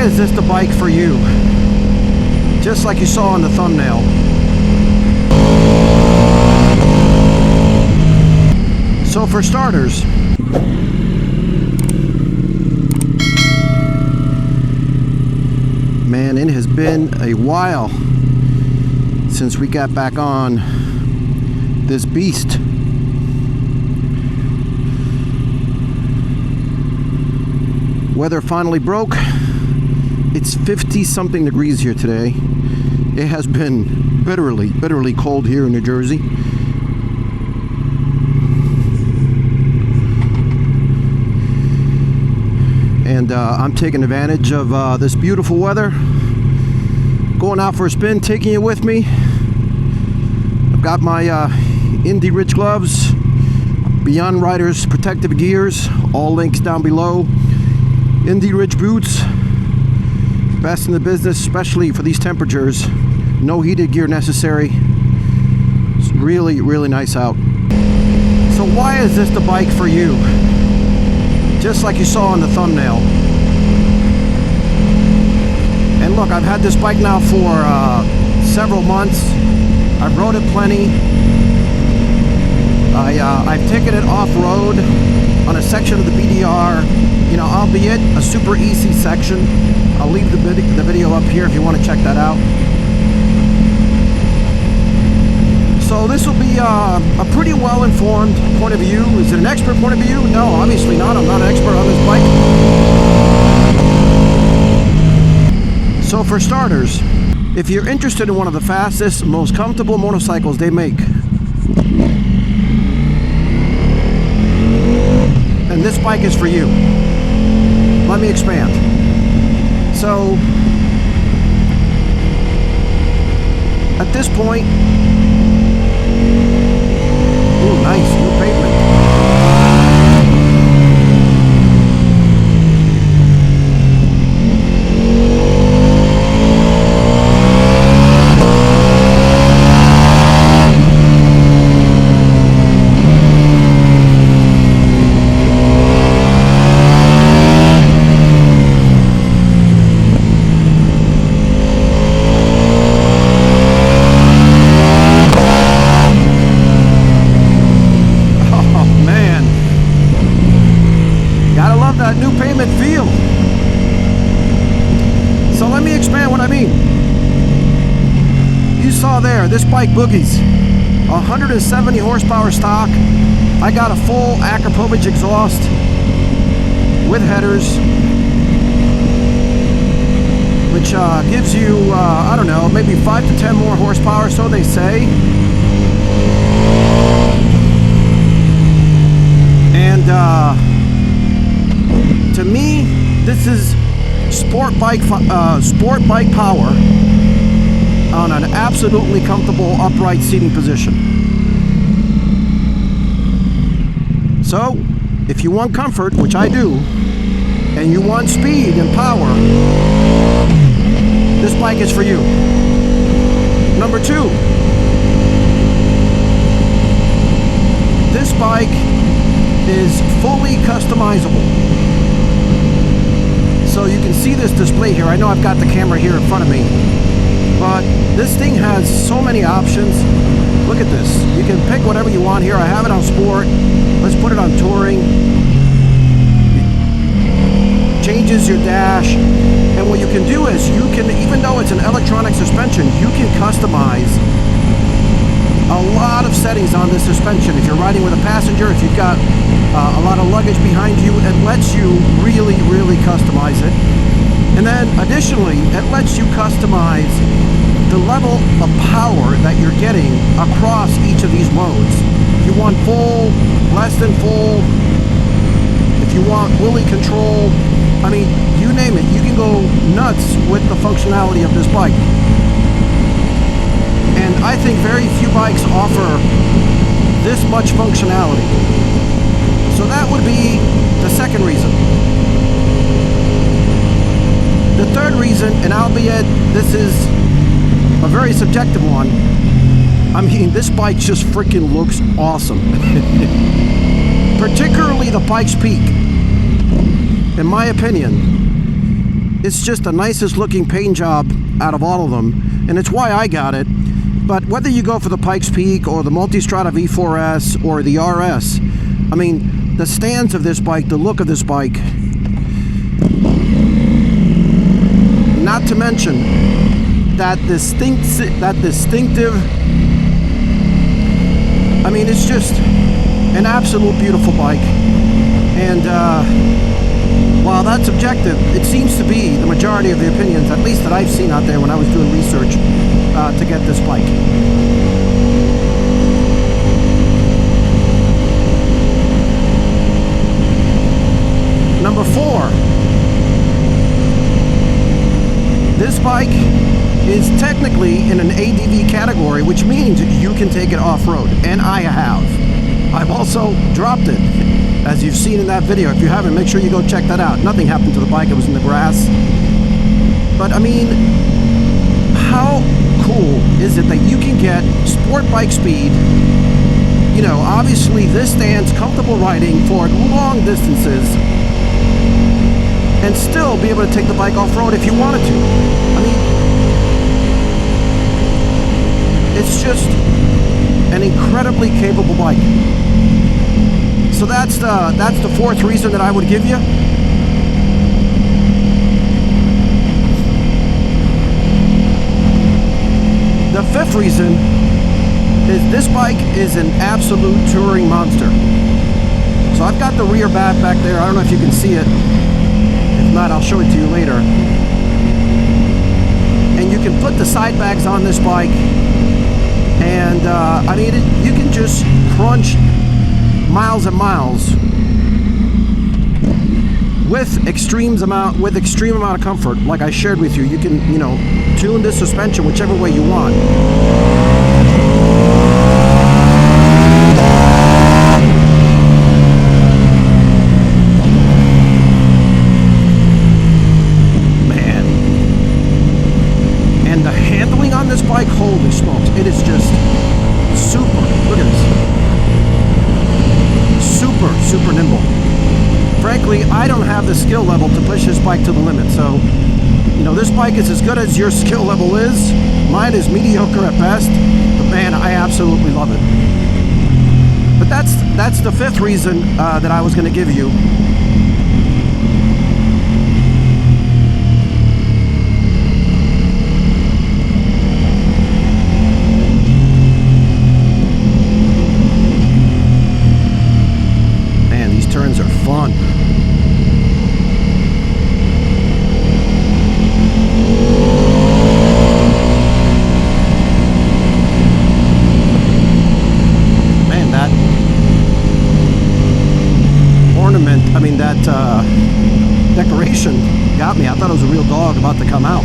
is this the bike for you? Just like you saw in the thumbnail. So for starters, man, it has been a while since we got back on this beast. Weather finally broke. It's 50 something degrees here today. It has been bitterly cold here in New Jersey. And I'm taking advantage of this beautiful weather. Going out for a spin, taking it with me. I've got my Indy Rich gloves, Beyond Riders protective gears, all links down below. Indy Rich boots, best in the business, especially for these temperatures. No heated gear necessary. It's really nice out. So why is this the bike for you? Just like you saw in the thumbnail. And look, I've had this bike now for several months. I've rode it plenty. I've taken it off-road on a section of the BDR, you know, albeit a super easy section. I'll leave the video up here if you want to check that out. So this will be a pretty well-informed point of view. Is it an expert point of view? No, obviously not. I'm not an expert on this bike. So for starters, if you're interested in one of the fastest, most comfortable motorcycles they make, then this bike is for you. Let me expand. So at this point, ooh, nice, new pavement. That new pavement feel. So let me expand what I mean. You saw there, this bike boogies. 170 horsepower stock. I got a full Akrapovic exhaust with headers, which gives you, I don't know, maybe 5 to 10 more horsepower, so they say. And to me, this is sport bike power on an absolutely comfortable upright seating position. So, if you want comfort, which I do, and you want speed and power, this bike is for you. Number two, this bike is fully customizable. So you can see this display here. I know I've got the camera here in front of me, but this thing has so many options. Look at this. You can pick whatever you want here. I have it on sport. Let's put it on touring. It changes your dash. And what you can do is you can, even though it's an electronic suspension, you can customize a lot of settings on this suspension. If you're riding with a passenger, if you've got a lot of luggage behind you, it lets you really customize it. And then additionally, it lets you customize the level of power that you're getting across each of these modes. If you want full, less than full, if you want fully control, I mean, you name it, you can go nuts with the functionality of this bike. And I think very few bikes offer this much functionality. So that would be the second reason. The third reason, and albeit this is a very subjective one, I mean, this bike just freaking looks awesome. Particularly the Pikes Peak. In my opinion, it's just the nicest looking paint job out of all of them, and it's why I got it. But whether you go for the Pikes Peak or the Multistrada V4S or the RS, I mean, the stance of this bike, the look of this bike, not to mention that distinctive, I mean, it's just an absolute beautiful bike. And while that's subjective, it seems to be the majority of the opinions, at least that I've seen out there when I was doing research to get this bike. Number 4. This bike is technically in an ADV category, which means you can take it off-road, and I have. I've also dropped it, as you've seen in that video. If you haven't, make sure you go check that out. Nothing happened to the bike, it was in the grass. But I mean, how cool is it that you can get sport bike speed? You know, obviously this stands comfortable riding for long distances, and still be able to take the bike off-road if you wanted to. I mean, it's just an incredibly capable bike. So that's the 4th reason that I would give you. The 5th reason is this bike is an absolute touring monster. So I've got the rear back there. I don't know if you can see it. If not, I'll show it to you later. And you can put the side bags on this bike, and I mean, you can just crunch miles and miles with extreme amount of comfort. Like I shared with you, you can, you know, tune this suspension whichever way you want. Bike, holy smokes, it is just super. Look at this. Super nimble. Frankly, I don't have the skill level to push this bike to the limit, so, you know, this bike is as good as your skill level is. Mine is mediocre at best, but man, I absolutely love it. But that's the 5th reason that I was going to give you. Turns are fun. Man, that ornament, I mean that decoration got me. I thought it was a real dog about to come out.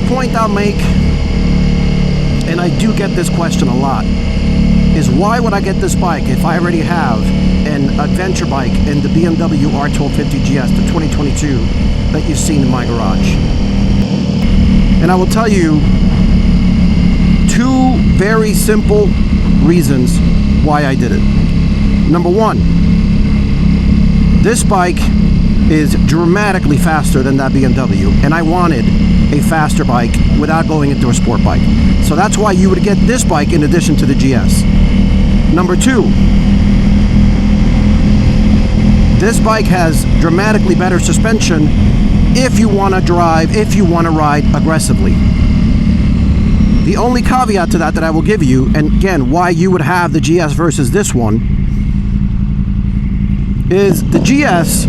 Point I'll make, and I do get this question a lot, is why would I get this bike if I already have an adventure bike in the BMW R1250 GS, the 2022 that you've seen in my garage? And I will tell you 2 very simple reasons why I did it. Number 1, this bike is dramatically faster than that BMW, and I wanted a faster bike without going into a sport bike. So that's why you would get this bike in addition to the GS. Number 2, this bike has dramatically better suspension if you want to drive, if you want to ride aggressively. The only caveat to that I will give you, and again, why you would have the GS versus this one, is the GS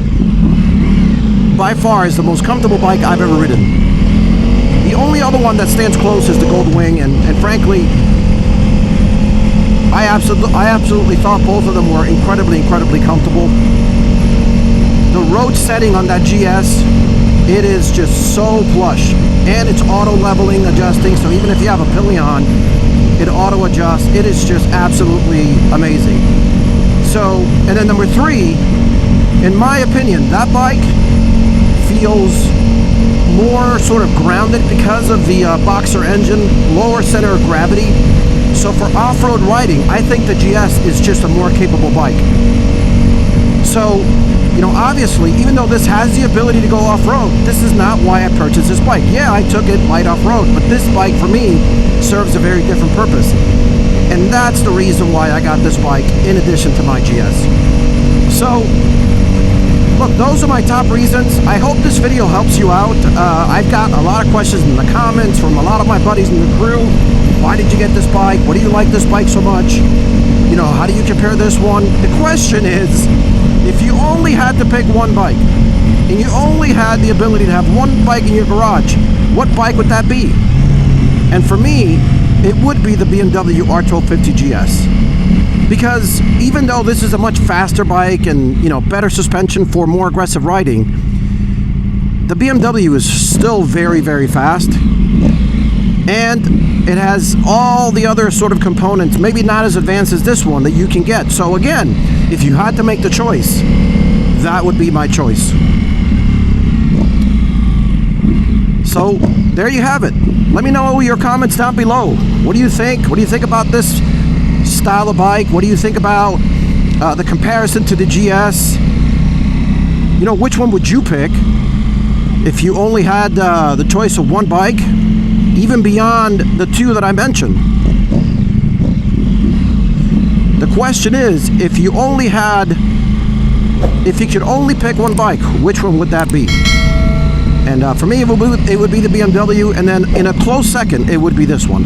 by far is the most comfortable bike I've ever ridden. The only other one that stands close is the Gold Wing, and frankly, I absolutely thought both of them were incredibly comfortable. The road setting on that GS It is just so plush, and it's auto leveling, adjusting, so even if you have a pillion, it auto adjusts. It is just absolutely amazing. So, and then number 3, in my opinion, that bike feels more sort of grounded because of the boxer engine, lower center of gravity. So for off-road riding, I think the GS is just a more capable bike. So, you know, obviously, even though this has the ability to go off-road, this is not why I purchased this bike. Yeah, I took it light off-road, but this bike for me serves a very different purpose. And that's the reason why I got this bike in addition to my GS. So, look, those are my top reasons. I hope this video helps you out. I've got a lot of questions in the comments from a lot of my buddies in the crew. Why did you get this bike? What do you like this bike so much? You know, how do you compare this one? The question is, if you only had to pick one bike, and you only had the ability to have one bike in your garage, what bike would that be? And for me, it would be the BMW R1250 GS. Because even though this is a much faster bike and, you know, better suspension for more aggressive riding, the BMW is still very, very fast. And it has all the other sort of components, maybe not as advanced as this one, that you can get. So again, if you had to make the choice, that would be my choice. So there you have it. Let me know your comments down below. What do you think? What do you think about this style of bike? What do you think about the comparison to the GS? You know, which one would you pick if you only had the choice of one bike, even beyond the 2 that I mentioned? The question is, if you could only pick one bike, which one would that be? And for me, it would be the BMW, and then in a close second, it would be this one.